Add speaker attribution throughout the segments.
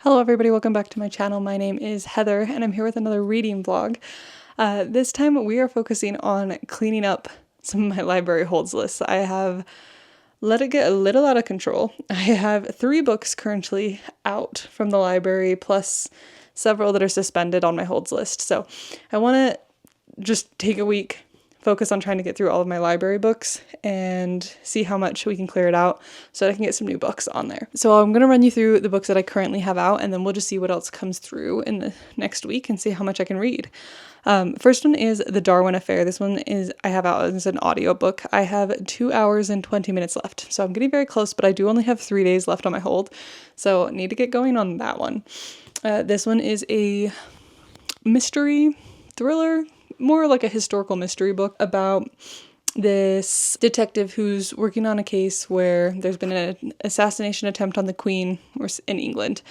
Speaker 1: Hello everybody, welcome back to my channel. My name is Heather and I'm here with another reading vlog. This time we are focusing on cleaning up some of my library holds lists. I have let it get a little out of control. I have 3 books currently out from the library plus several that are suspended on my holds list. So I want to just take a week, focus on trying to get through all of my library books and see how much we can clear it out so that I can get some new books on there. So I'm going to run you through the books that I currently have out, and then we'll just see what else comes through in the next week and see how much I can read. First one is The Darwin Affair. This one I have out as an audiobook. I have 2 hours and 20 minutes left. So I'm getting very close, but I do only have 3 days left on my hold. So I need to get going on that one. This one is a mystery thriller, more like a historical mystery book about this detective who's working on a case where there's been an assassination attempt on the Queen in England.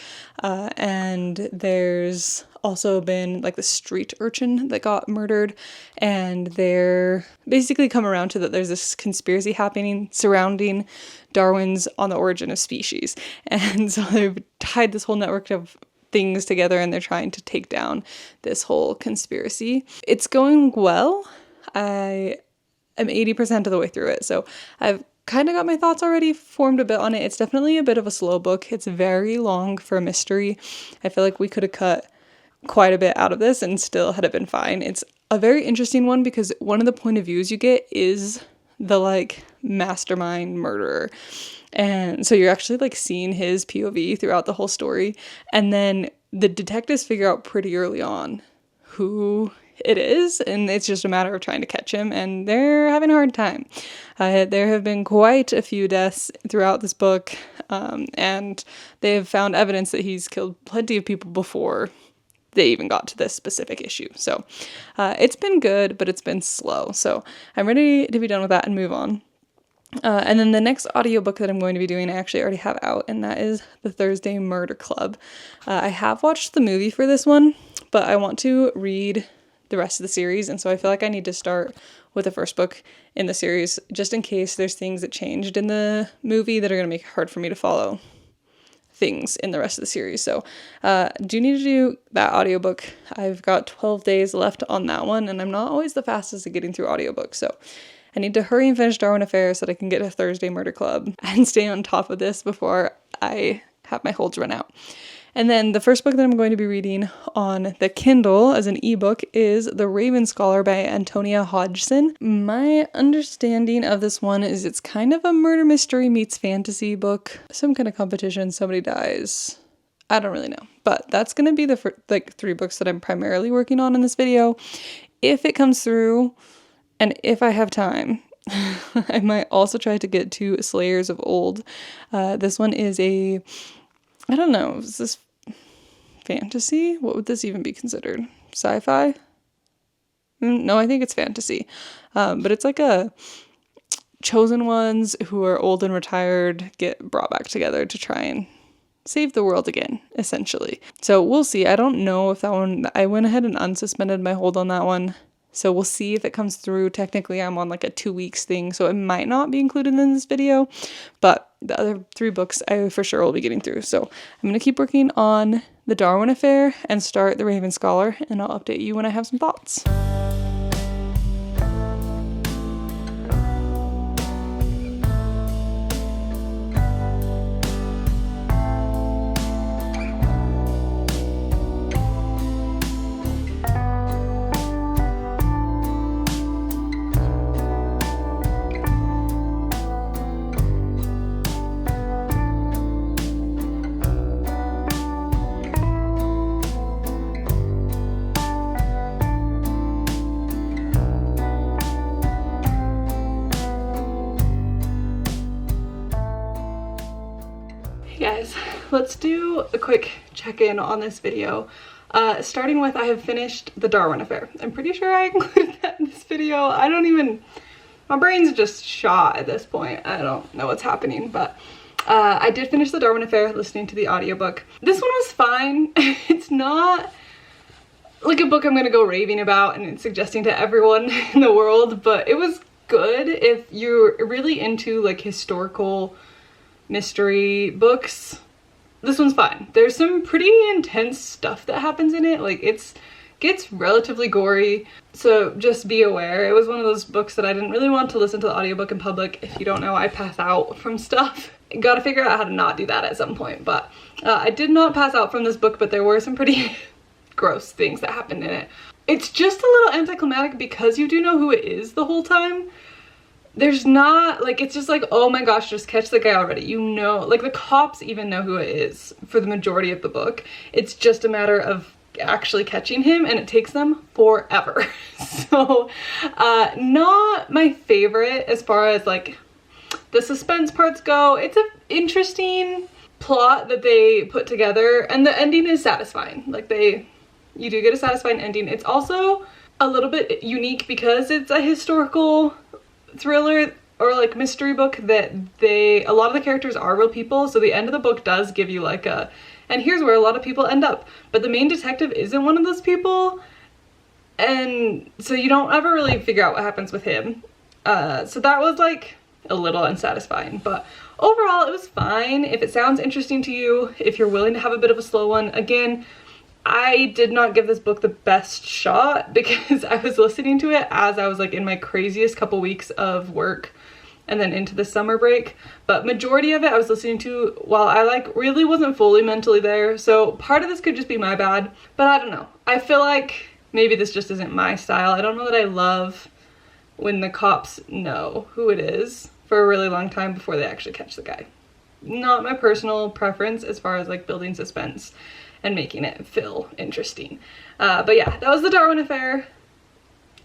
Speaker 1: And there's also been like the street urchin that got murdered, and they're basically come around to that there's this conspiracy happening surrounding Darwin's On the Origin of Species. And so they've tied this whole network of things together and they're trying to take down this whole conspiracy. It's going well. I am 80% of the way through it, so I've kind of got my thoughts already formed a bit on it. It's definitely a bit of a slow book. It's very long for a mystery. I feel like we could have cut quite a bit out of this and still had it been fine. It's a very interesting one because one of the point of views you get is the like mastermind murderer. And so you're actually like seeing his POV throughout the whole story. And then the detectives figure out pretty early on who it is. And it's just a matter of trying to catch him. And they're having a hard time. There have been quite a few deaths throughout this book. And they have found evidence that he's killed plenty of people before they even got to this specific issue. So it's been good, but it's been slow. So I'm ready to be done with that and move on. And then the next audiobook that I'm going to be doing, I actually already have out, and that is The Thursday Murder Club. I have watched the movie for this one, but I want to read the rest of the series, and so I feel like I need to start with the first book in the series, just in case there's things that changed in the movie that are going to make it hard for me to follow things in the rest of the series. So do need to do that audiobook. I've got 12 days left on that one, and I'm not always the fastest at getting through audiobooks, so I need to hurry and finish Darwin Affair so that I can get a Thursday Murder Club and stay on top of this before I have my holds run out. And then the first book that I'm going to be reading on the Kindle as an ebook is The Raven Scholar by Antonia Hodgson. My understanding of this one is it's kind of a murder mystery meets fantasy book. Some kind of competition, somebody dies. I don't really know. But that's going to be the 3 books that I'm primarily working on in this video. If it comes through, and if I have time, I might also try to get to Slayers of Old. This one is I don't know, is this fantasy? What would this even be considered? Sci-fi? No, I think it's fantasy. But it's like a chosen ones who are old and retired get brought back together to try and save the world again, essentially. So we'll see. I don't know if that one, I went ahead and unsuspended my hold on that one. So we'll see if it comes through. Technically, I'm on like a 2 weeks thing, so it might not be included in this video, but the other 3 books I for sure will be getting through. So I'm going to keep working on The Darwin Affair and start The Raven Scholar, and I'll update you when I have some thoughts. Guys, let's do a quick check-in on this video. Starting with, I have finished The Darwin Affair. I'm pretty sure I included that in this video. My brain's just shot at this point. I don't know what's happening, but I did finish The Darwin Affair listening to the audiobook. This one was fine. It's not like a book I'm gonna go raving about and suggesting to everyone in the world, but it was good if you're really into like historical mystery books. this one's fine. There's some pretty intense stuff that happens in it. Like, gets relatively gory, so just be aware. It was one of those books that I didn't really want to listen to the audiobook in public. If you don't know, I pass out from stuff. Gotta figure out how to not do that at some point, but I did not pass out from this book, but there were some pretty gross things that happened in it. It's just a little anticlimactic because you do know who it is the whole time. There's not, like, it's just like, oh my gosh, just catch the guy already. You know, like, the cops even know who it is for the majority of the book. It's just a matter of actually catching him, and it takes them forever. So not my favorite as far as like the suspense parts go. It's an interesting plot that they put together, and the ending is satisfying. Like, you do get a satisfying ending. It's also a little bit unique because it's a historical thriller or like mystery book that a lot of the characters are real people, so the end of the book does give you like a, and here's where a lot of people end up, but the main detective isn't one of those people, and so you don't ever really figure out what happens with him. So that was like a little unsatisfying, but overall it was fine. If it sounds interesting to you, if you're willing to have a bit of a slow one, again, I did not give this book the best shot because I was listening to it as I was like in my craziest couple weeks of work and then into the summer break, but majority of it I was listening to while I like really wasn't fully mentally there, so part of this could just be my bad, but I don't know. I feel like maybe this just isn't my style. I don't know that I love when the cops know who it is for a really long time before they actually catch the guy. Not my personal preference as far as like building suspense and making it feel interesting. But yeah, that was The Darwin Affair.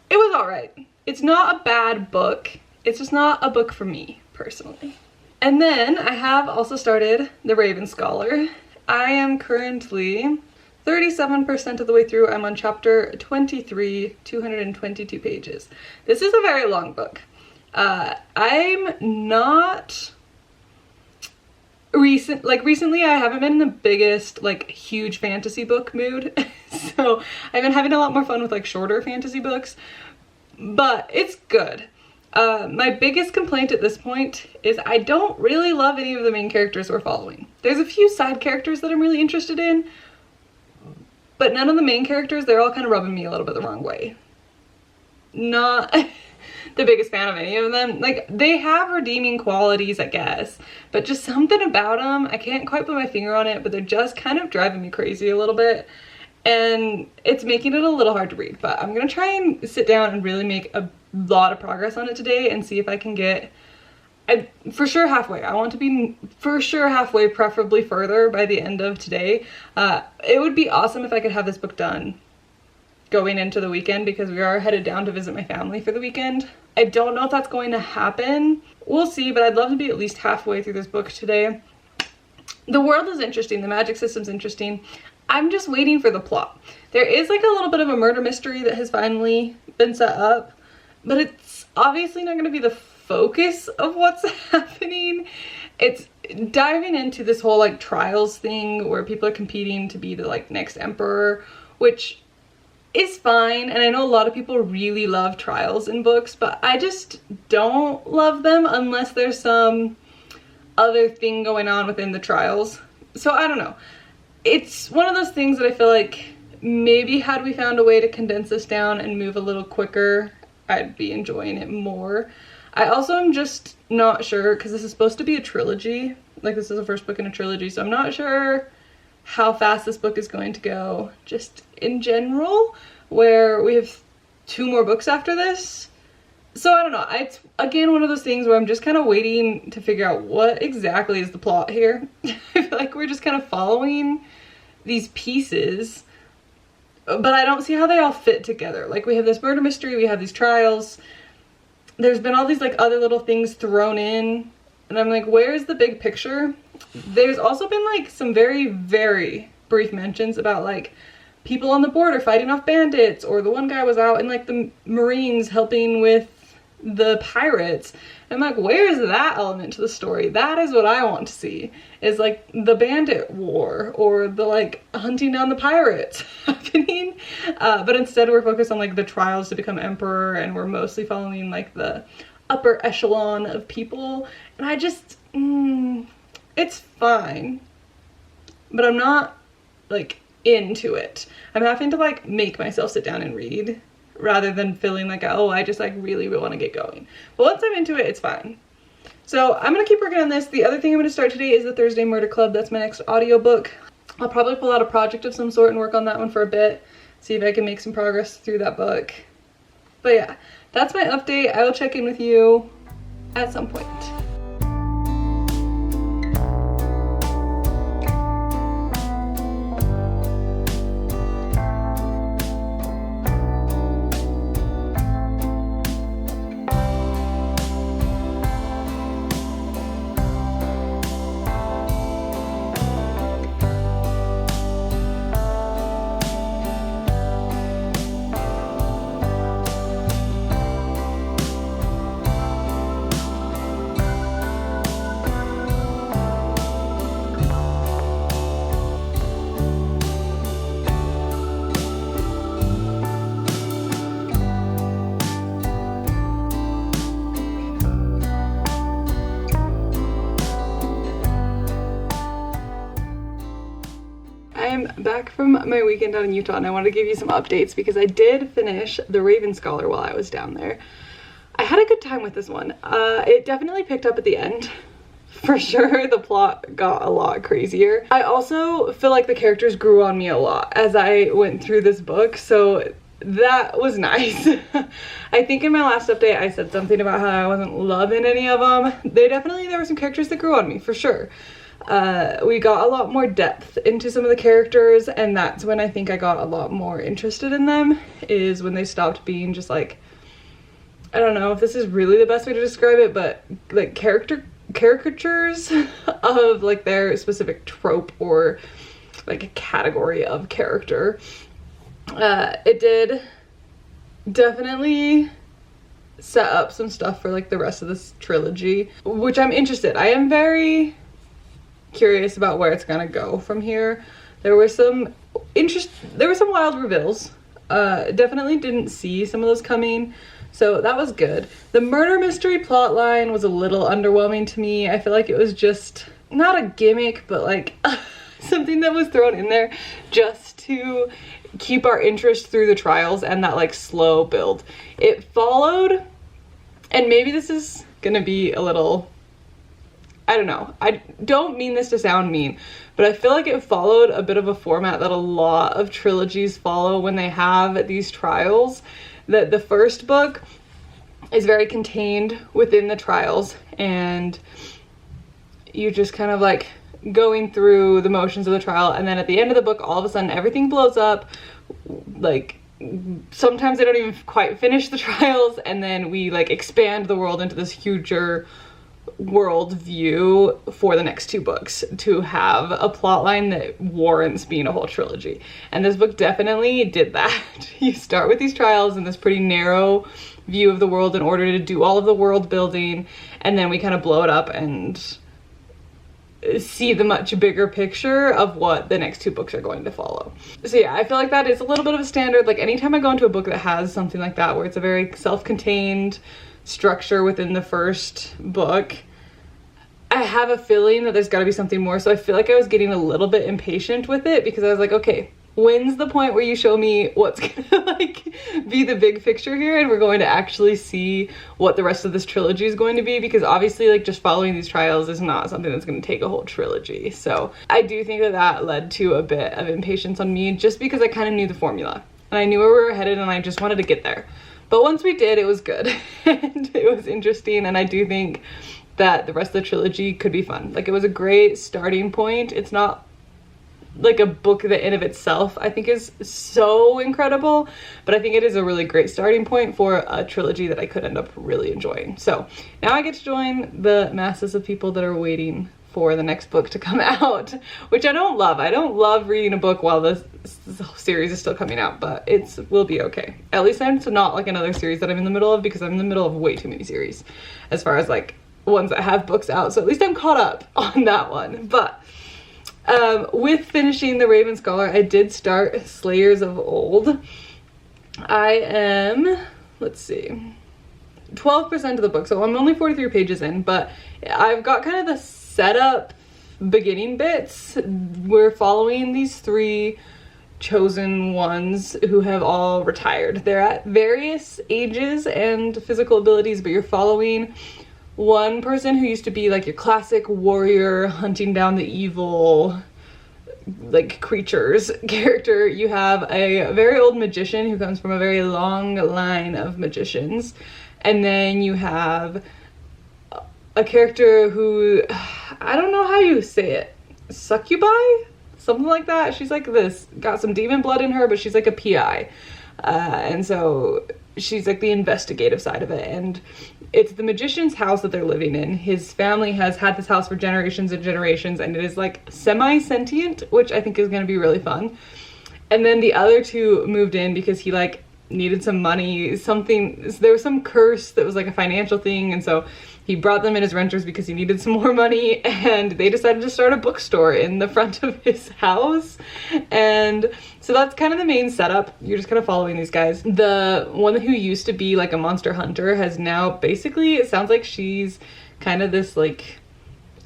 Speaker 1: It was alright. It's not a bad book. It's just not a book for me, personally. And then I have also started The Raven Scholar. I am currently 37% of the way through. I'm on chapter 23, 222 pages. This is a very long book. I'm not recently I haven't been in the biggest like huge fantasy book mood. So I've been having a lot more fun with like shorter fantasy books, but it's good. My biggest complaint at this point is I don't really love any of the main characters we're following. There's a few side characters that I'm really interested in, but none of the main characters, they're all kind of rubbing me a little bit the wrong way. Not the biggest fan of any of them. Like, they have redeeming qualities, I guess, but just something about them, I can't quite put my finger on it, but they're just kind of driving me crazy a little bit, and it's making it a little hard to read. But I'm gonna try and sit down and really make a lot of progress on it today and see if I can get for sure halfway. I want to be for sure halfway, preferably further by the end of today. It would be awesome if I could have this book done going into the weekend, because we are headed down to visit my family for the weekend. I don't know if that's going to happen. We'll see, but I'd love to be at least halfway through this book today. The world is interesting. The magic system's interesting. I'm just waiting for the plot. There is like a little bit of a murder mystery that has finally been set up, but it's obviously not going to be the focus of what's happening. It's diving into this whole like trials thing where people are competing to be the like next emperor, which is fine, and I know a lot of people really love trials in books, but I just don't love them unless there's some other thing going on within the trials. So I don't know. It's one of those things that I feel like maybe had we found a way to condense this down and move a little quicker, I'd be enjoying it more. I also am just not sure, because this is supposed to be a trilogy, like this is the first book in a trilogy, so I'm not sure how fast this book is going to go just in general, where we have 2 more books after this. So I don't know, it's again one of those things where I'm just kind of waiting to figure out what exactly is the plot here. I feel like we're just kind of following these pieces, but I don't see how they all fit together. Like, we have this murder mystery, we have these trials, there's been all these like other little things thrown in, and I'm like, where's the big picture? There's also been like some very, very brief mentions about like people on the border fighting off bandits, or the one guy was out in like the Marines helping with the pirates. I'm like, where is that element to the story? That is what I want to see, is like the bandit war or the like hunting down the pirates happening. But instead we're focused on like the trials to become emperor, and we're mostly following like the upper echelon of people. And I just, it's fine. but I'm not like into it. I'm having to like make myself sit down and read rather than feeling like, oh, I just like really want to get going. But once I'm into it, it's fine. So I'm gonna keep working on this. The other thing I'm gonna start today is the Thursday Murder Club. That's my next audiobook. I'll probably pull out a project of some sort and work on that one for a bit, see if I can make some progress through that book. But yeah, that's my update. I will check in with you at some point. I'm back from my weekend down in Utah and I wanted to give you some updates because I did finish The Raven Scholar while I was down there. I had a good time with this one. It definitely picked up at the end. For sure, the plot got a lot crazier. I also feel like the characters grew on me a lot as I went through this book, so that was nice. I think in my last update I said something about how I wasn't loving any of them. There were some characters that grew on me, for sure. We got a lot more depth into some of the characters, and that's when I think I got a lot more interested in them, is when they stopped being just like, I don't know if this is really the best way to describe it, but like caricatures of like their specific trope or like a category of character. It did definitely set up some stuff for like the rest of this trilogy, which I'm interested. I am very curious about where it's gonna go from here. There were some wild reveals. Definitely didn't see some of those coming, so that was good. The murder mystery plotline was a little underwhelming to me. I feel like it was just not a gimmick, but like something that was thrown in there just to keep our interest through the trials and that like slow build. It followed, and maybe this is gonna be a little, I don't know, I don't mean this to sound mean, but I feel like it followed a bit of a format that a lot of trilogies follow when they have these trials. That the first book is very contained within the trials, and you just kind of like going through the motions of the trial, and then at the end of the book all of a sudden everything blows up. Like sometimes they don't even quite finish the trials, and then we like expand the world into this huger world view for the next two books to have a plot line that warrants being a whole trilogy. And this book definitely did that. You start with these trials in this pretty narrow view of the world in order to do all of the world building, and then we kind of blow it up and see the much bigger picture of what the next two books are going to follow. So yeah, I feel like that is a little bit of a standard. Like anytime I go into a book that has something like that, where it's a very self-contained structure within the first book, I have a feeling that there's got to be something more. So I feel like I was getting a little bit impatient with it because I was like, okay, when's the point where you show me what's gonna like be the big picture here and we're going to actually see what the rest of this trilogy is going to be? Because obviously like just following these trials is not something that's going to take a whole trilogy. So I do think that that led to a bit of impatience on me, just because I kind of knew the formula and I knew where we were headed and I just wanted to get there. But once we did, it was good and it was interesting, and I do think that the rest of the trilogy could be fun. Like it was a great starting point. It's not like a book that in of itself I think is so incredible, but I think it is a really great starting point for a trilogy that I could end up really enjoying. So now I get to join the masses of people that are waiting for the next book to come out, which I don't love. I don't love reading a book while this series is still coming out, but it will be okay. At least it's not like another series that I'm in the middle of, because I'm in the middle of way too many series as far as like ones that have books out. So at least I'm caught up on that one. But with finishing The Raven Scholar, I did start Slayers of Old. I am, let's see, 12% of the book, so I'm only 43 pages in, but I've got kind of the setup beginning bits, we're following these 3 chosen ones who have all retired. They're at various ages and physical abilities, but you're following one person who used to be like your classic warrior hunting down the evil like creatures character. You have a very old magician who comes from a very long line of magicians, and then you have a character who, I don't know how you say it, succubi? Something like that. She's like this, got some demon blood in her, but she's like a PI. And so she's like the investigative side of it. And it's the magician's house that they're living in. His family has had this house for generations and generations, and it is like semi-sentient, which I think is going to be really fun. And then the other 2 moved in because he like needed some money, something, there was some curse that was like a financial thing, and so he brought them in as renters because he needed some more money, and they decided to start a bookstore in the front of his house. And so that's kind of the main setup. You're just kind of following these guys. The one who used to be like a monster hunter has now basically, it sounds like she's kind of this like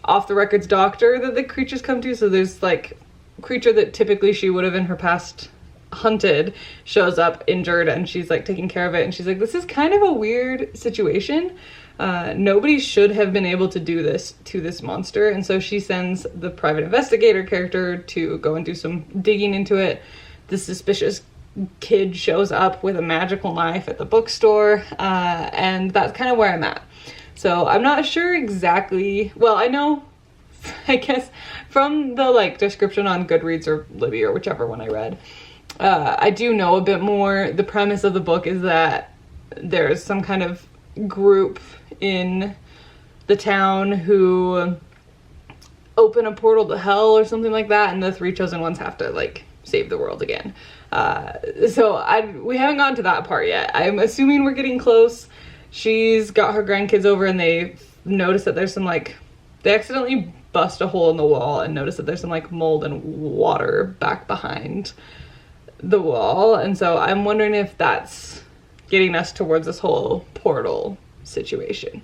Speaker 1: off the records doctor that the creatures come to. So there's like creature that typically she would have in her past hunted shows up injured, and she's like taking care of it, and she's like, this is kind of a weird situation. Nobody should have been able to do this to this monster, and so she sends the private investigator character to go and do some digging into it. The suspicious kid shows up with a magical knife at the bookstore, and that's kind of where I'm at. So I'm not sure exactly, well, I know, I guess from the like description on Goodreads or Libby or whichever one I read, I do know a bit more. The premise of the book is that there's some kind of group in the town who open a portal to hell or something like that, and the 3 chosen ones have to like save the world again. So we haven't gotten to that part yet. I'm assuming we're getting close. She's got her grandkids over, and they notice that there's some like, they accidentally bust a hole in the wall and notice that there's some like mold and water back behind the wall, and so I'm wondering if that's getting us towards this whole portal situation.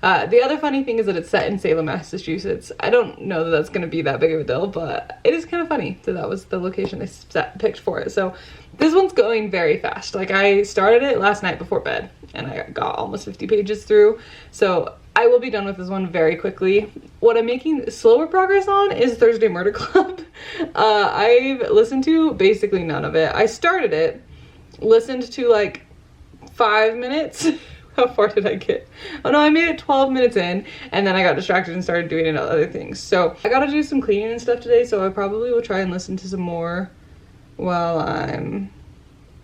Speaker 1: The other funny thing is that it's set in Salem, Massachusetts. I don't know that that's going to be that big of a deal, but it is kind of funny that that was the location they picked for it. So this one's going very fast. Like, I started it last night before bed, and I got almost 50 pages through, so I will be done with this one very quickly. What I'm making slower progress on is Thursday Murder Club. I've listened to basically none of it. I started it, listened to like 5 minutes. How far did I get? Oh no, I made it 12 minutes in, and then I got distracted and started doing other things. So I gotta do some cleaning and stuff today, so I probably will try and listen to some more while I'm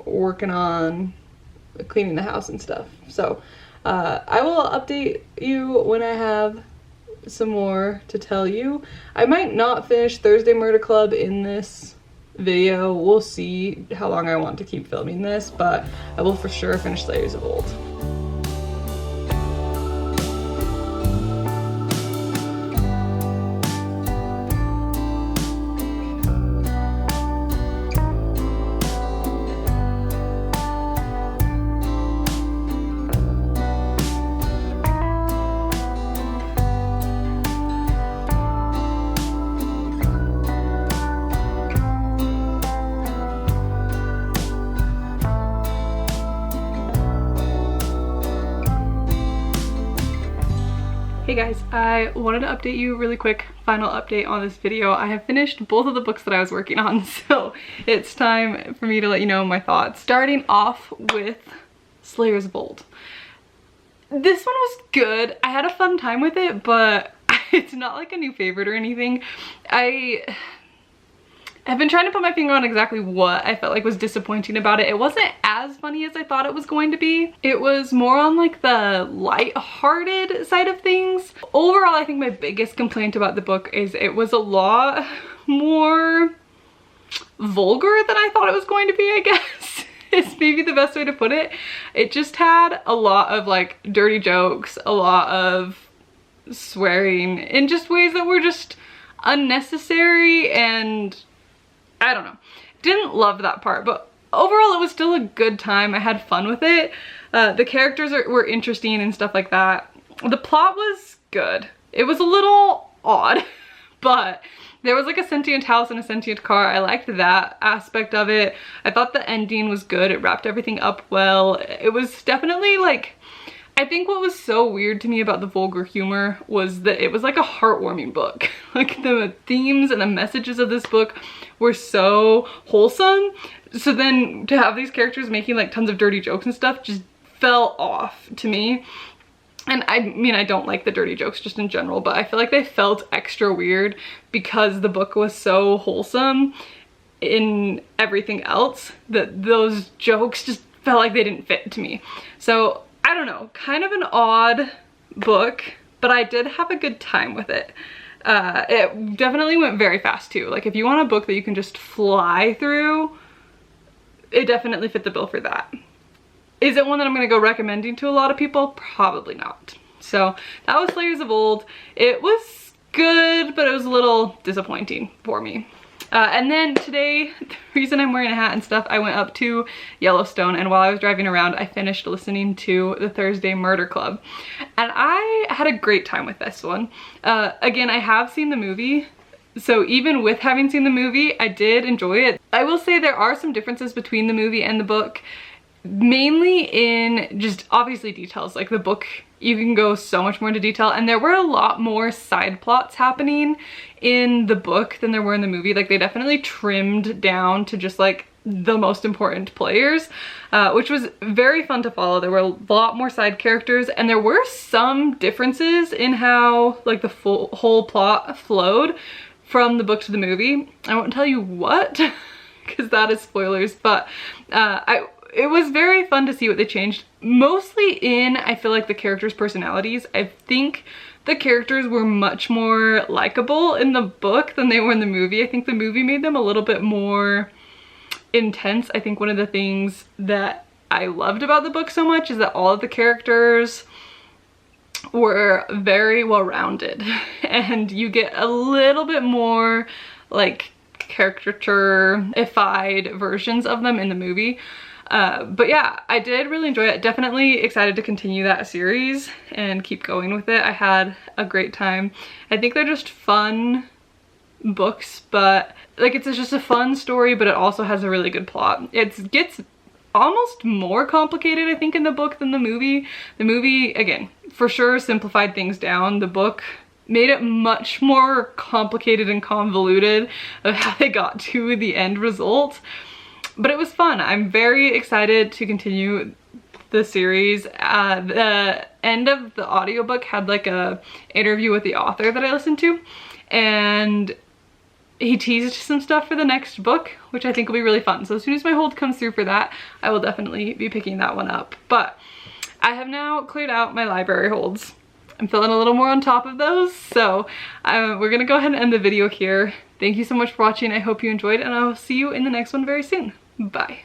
Speaker 1: working on cleaning the house and stuff. So I will update you when I have some more to tell you. I might not finish Thursday Murder Club in this video. We'll see how long I want to keep filming this, but I will for sure finish Layers of Old. Hey guys, I wanted to update you really quick, final update on this video. I have finished both of the books that I was working on, so it's time for me to let you know my thoughts. Starting off with Slayers of Old. This one was good. I had a fun time with it, but it's not like a new favorite or anything. I've been trying to put my finger on exactly what I felt like was disappointing about it. It wasn't as funny as I thought it was going to be. It was more on like the light-hearted side of things. Overall, I think my biggest complaint about the book is it was a lot more vulgar than I thought it was going to be, I guess. It's maybe the best way to put it. It just had a lot of like dirty jokes, a lot of swearing in just ways that were just unnecessary, and I don't know. Didn't love that part, but overall it was still a good time. I had fun with it. The characters were interesting and stuff like that. The plot was good. It was a little odd, but there was like a sentient house and a sentient car. I liked that aspect of it. I thought the ending was good. It wrapped everything up well. It was definitely like, I think what was so weird to me about the vulgar humor was that it was like a heartwarming book. Like the themes and the messages of this book were so wholesome. So then to have these characters making like tons of dirty jokes and stuff just fell off to me. And I mean, I don't like the dirty jokes just in general, but I feel like they felt extra weird because the book was so wholesome in everything else that those jokes just felt like they didn't fit to me. So I don't know, kind of an odd book, but I did have a good time with it. It definitely went very fast too. Like if you want a book that you can just fly through, it definitely fit the bill for that. Is it one that I'm gonna go recommending to a lot of people? Probably not. So that was Slayers of Old. It was good, but it was a little disappointing for me. And then today, the reason I'm wearing a hat and stuff, I went up to Yellowstone, and while I was driving around, I finished listening to the Thursday Murder Club. And I had a great time with this one. Again, I have seen the movie, so even with having seen the movie, I did enjoy it. I will say there are some differences between the movie and the book, mainly in just obviously details. Like the book, you can go so much more into detail, and there were a lot more side plots happening in the book than there were in the movie. Like they definitely trimmed down to just like the most important players, which was very fun to follow. There were a lot more side characters, and there were some differences in how like the whole plot flowed from the book to the movie. I won't tell you what because that is spoilers, but it was very fun to see what they changed. Mostly in, I feel like, the characters' personalities. I think the characters were much more likable in the book than they were in the movie. I think the movie made them a little bit more intense. I think one of the things that I loved about the book so much is that all of the characters were very well-rounded, and you get a little bit more like caricature-ified versions of them in the movie. But yeah, I did really enjoy it. Definitely excited to continue that series and keep going with it. I had a great time. I think they're just fun books, but like it's just a fun story, but it also has a really good plot. It gets almost more complicated, I think, in the book than the movie. The movie, again, for sure simplified things down. The book made it much more complicated and convoluted of how they got to the end result. But it was fun. I'm very excited to continue the series. The end of the audiobook had like a interview with the author that I listened to, and he teased some stuff for the next book, which I think will be really fun. So as soon as my hold comes through for that, I will definitely be picking that one up. But I have now cleared out my library holds. I'm feeling a little more on top of those, so we're gonna go ahead and end the video here. Thank you so much for watching. I hope you enjoyed, and I will see you in the next one very soon. Bye.